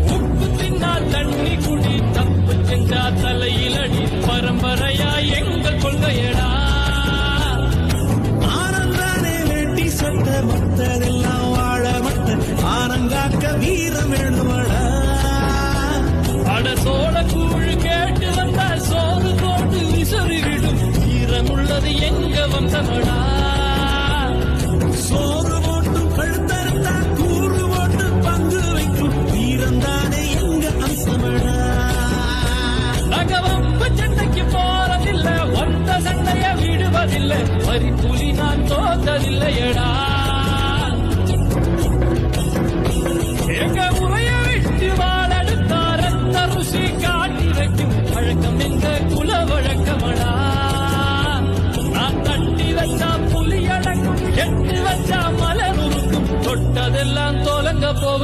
உப்பு தின்னா தண்ணி குடி தப்பு செஞ்சா தலையிலடி பரம்பரையா எங்கள் கொள்கையடா ஆனந்தானே வேட்டி சட்ட மத்ததெல்லாம் வாழ மட்ட ஆனங்காக்க வீரம் வேணுமடா அட சோழ கூழ் கேட்டு வந்தா சோறு போட்டு விசுறிவிடும் வீரமுள்ளது எங்க வந்தமடா சோறு போட்டு கழுத்தறுத்தா கூறு போட்டு பங்கு வைக்கும் வீரந்தானே எங்க அம்சமடா நகவம்பு சண்டைக்கு போறதில்லை ஒத்த சண்டைய விடுவதில்லை வரி புலி நான் தோத்ததில்லையடா எங்க முறைய விட்டு வாழெடுத்தா ரத்த ருசி காட்டி வைக்கும் வழக்கம் எங்க குல வழக்கமடா நான் தட்டி வச்சா புலி அடங்கும் எட்டு வச்சா மலர் உருக்கும் தொட்டதெல்லாம் தோலங்க போகும்